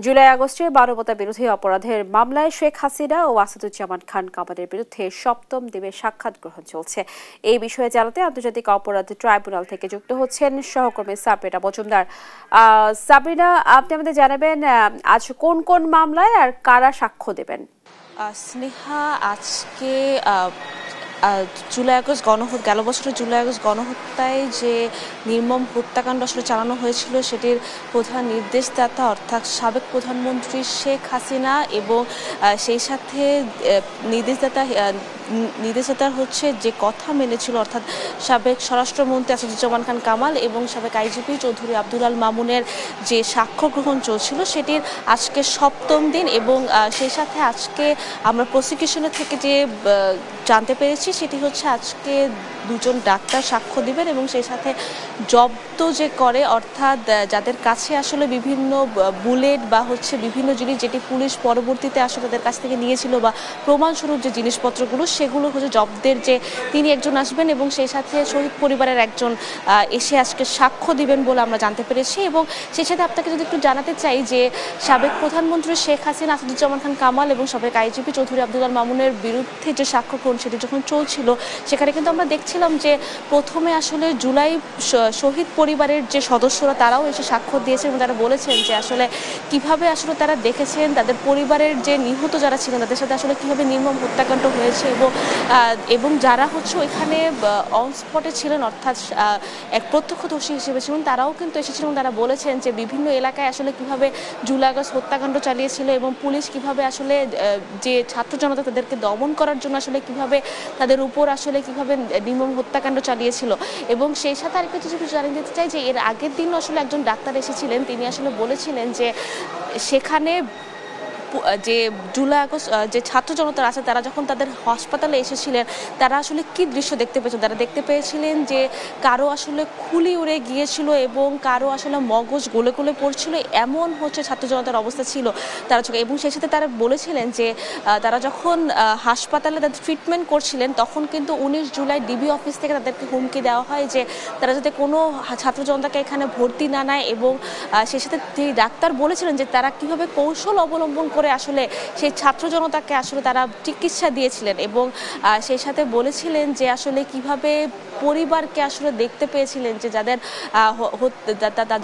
জুলাই আগস্টে মানবতা বিরোধী অপরাধের মামলায় শেখ হাসিনা ও আসাদুজ্জামান খান কামালের বিরুদ্ধে সপ্তম দিনের সাক্ষ্য গ্রহণ চলছে। এই বিষয়ে জানাতে আন্তর্জাতিক অপরাধ ট্রাইব্যুনাল থেকে যুক্ত হচ্ছেন সহকর্মী সাবরিনা মজুমদার। সাবরিনা, আপনি আমাদের জানাবেন আজ কোন কোন মামলায় আর কারা সাক্ষ্য দেবেন? স্নেহা, আজকে গেল বছরের জুলাই আগস্ট গণহত্যায় যে নির্মম হত্যাকাণ্ড আসলে চালানো হয়েছিল সেটির প্রধান নির্দেশদাতা অর্থাৎ সাবেক প্রধানমন্ত্রী শেখ হাসিনা এবং সেই সাথে নির্দেশদাতার হচ্ছে যে কথা মেনেছিল অর্থাৎ সাবেক স্বরাষ্ট্রমন্ত্রী আসাদুজ্জামান খান কামাল এবং সাবেক আইজিপি চৌধুরী আব্দুল আল মামুনের যে সাক্ষ্য গ্রহণ চলছিল সেটির আজকে সপ্তম দিন। এবং সেই সাথে আজকে আমরা প্রসিকিউশনের থেকে যে জানতে পেরেছি সেটি হচ্ছে আজকে দুজন ডাক্তার সাক্ষ্য দিবেন এবং সেই সাথে জব্দ যে করে অর্থাৎ যাদের কাছে আসলে বিভিন্ন বুলেট বা হচ্ছে বিভিন্ন জিনিস যেটি পুলিশ পরবর্তীতে আসলে তাদের কাছ থেকে নিয়েছিল বা প্রমাণস্বরূপ যে জিনিসপত্রগুলো সেগুলো হচ্ছে জব্দের যে তিনি একজন আসবেন এবং সেই সাথে শহীদ পরিবারের একজন এসে আজকে সাক্ষ্য দিবেন বলে আমরা জানতে পেরেছি। এবং সেই সাথে আপনাকে যদি একটু জানাতে চাই যে সাবেক প্রধানমন্ত্রী শেখ হাসিনা, আসাদুজ্জামান খান কামাল এবং সাবেক আইজিপি চৌধুরী আব্দুল আল মামুনের বিরুদ্ধে যে সাক্ষ্য গ্রহণ সেটি যখন চলছিল সেখানে কিন্তু আমরা দেখছিলাম যে প্রথমে আসলে জুলাই শহীদ পরিবারের যে সদস্যরা তারাও এসে সাক্ষ্য দিয়েছেন এবং তারা বলেছেন যে আসলে কিভাবে আসলে তারা দেখেছেন তাদের পরিবারের যে নিহত যারা ছিলেন তাদের সাথে আসলে কিভাবে নির্মম হত্যাকাণ্ড হয়েছে এবং যারা হচ্ছে ওইখানে অন স্পটে ছিলেন অর্থাৎ এক প্রত্যক্ষদর্শী হিসেবে ছিলেন তারাও কিন্তু এসেছিলেন। তারা বলেছেন যে বিভিন্ন এলাকায় আসলে কিভাবে জুলাই আগস্ট হত্যাকাণ্ড চালিয়েছিল এবং পুলিশ কিভাবে আসলে যে ছাত্র জনতা তাদেরকে দমন করার জন্য আসলে কিভাবে তাদের উপর আসলে কিভাবে নির্মম হত্যাকাণ্ড চালিয়েছিল। এবং সেই সাথে আরেকটা কিছু জানিয়ে দিতে চাই যে এর আগের দিন আসলে একজন ডাক্তার এসেছিলেন, তিনি আসলে বলেছিলেন যে সেখানে যে জুলাই আগস্ট যে ছাত্র জনতা আছে তারা যখন তাদের হাসপাতালে এসেছিলেন তারা আসলে কি দৃশ্য দেখতে পেয়েছেন, তারা দেখতে পেয়েছিলেন যে কারো আসলে খুলি উড়ে গিয়েছিল এবং কারো আসলে মগজ গলে গলে পড়ছিল, এমন হচ্ছে ছাত্র জনতার অবস্থা ছিল তারা চোখে। এবং সেই সাথে তারা বলেছিলেন যে তারা যখন হাসপাতালে তাদের ট্রিটমেন্ট করছিলেন তখন কিন্তু 19 জুলাই ডিবি অফিস থেকে তাদেরকে হুমকি দেওয়া হয় যে তারা যাতে কোনো ছাত্র জনতাকে এখানে ভর্তি না নেয়। এবং সেই সাথে তিনি ডাক্তার বলেছিলেন যে তারা কিভাবে কৌশল অবলম্বন করে আসলে সেই ছাত্র জনতাকে আসলে তারা চিকিৎসা দিয়েছিলেন এবং সেই সাথে বলেছিলেন যে আসলে কিভাবে পরিবারকে আসলে দেখতে পেয়েছিলেন যে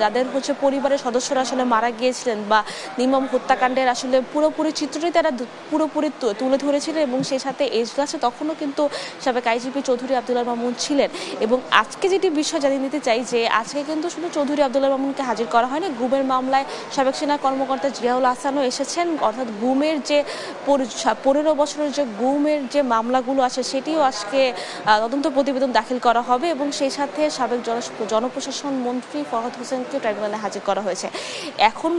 যাদের হচ্ছে পরিবারের সদস্যরা আসলে মারা গিয়েছিলেন বা নির্মম হত্যাকাণ্ডের আসলে পুরোপুরি চিত্রটি তারা পুরোপুরি তুলে ধরেছিলেন। এবং সেই সাথে এজলাসে তখনও কিন্তু সাবেক আইজিপি চৌধুরী আব্দুল আল মামুন ছিলেন। এবং আজকে যেটি বিষয় জানিয়ে নিতে চাই যে আজকে কিন্তু শুধু চৌধুরী আব্দুল আল মামুনকে হাজির করা হয়নি, গুমের মামলায় সাবেক সেনা কর্মকর্তা জিয়াউল হাসানও এসেছেন। অর্থাৎ গুমের যে 15 বছরের যে গুমের যে মামলাগুলো আছে সেটিও আজকে তদন্ত প্রতিবেদন দাখিল করা হবে। এবং সেই সাথে সাবেক জনপ্রশাসন মন্ত্রী ফরহাদ হোসেনকে ট্রাইব্যুনালে হাজির করা হয়েছে। এখন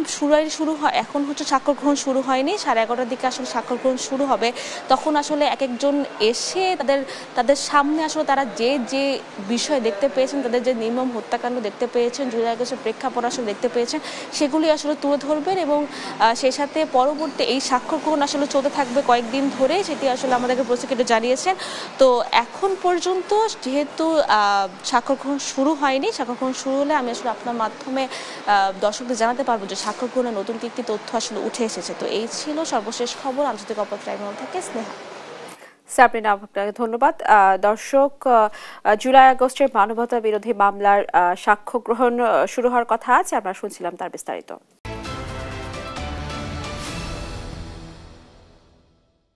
হচ্ছে সাক্ষ্য গ্রহণ শুরু হয়নি, 11:30টার দিকে আসলে সাক্ষ্য গ্রহণ শুরু হবে। তখন আসলে এক একজন এসে তাদের সামনে আসলে তারা যে বিষয় দেখতে পেয়েছেন, তাদের যে নির্মম হত্যাকাণ্ড দেখতে পেয়েছেন, জুলাই আগস্টের প্রেক্ষাপট আসলে দেখতে পেয়েছেন সেগুলি আসলে তুলে ধরবেন। এবং সেই সাথে পরবর্তী এই সাক্ষ্য গ্রহণ আসলে চলতে থাকবে কয়েকদিন ধরে, সেটি আসলে আমাদেরকে প্রসিকিউটর জানিয়েছেন। তো এখন পর্যন্ত যেহেতু সাক্ষ্য গ্রহণ শুরু হয়নি, সাক্ষ্য গ্রহণ শুরু হলে আমি আসলে আপনার মাধ্যমে দর্শকদের জানাতে পারবো যে সাক্ষ্য গ্রহণে নতুন কি তথ্য আসলে উঠে এসেছে। তো এই ছিল সর্বশেষ খবর আন্তর্জাতিক অপরাধ ট্রাইব্যুনাল থেকে। স্নেহা। সাবরিনা, আপনাকে ধন্যবাদ। দর্শক, জুলাই আগস্টের মানবতা বিরোধী মামলার সাক্ষ্য গ্রহণ শুরু হওয়ার কথা আছে, আমরা শুনছিলাম তার বিস্তারিত।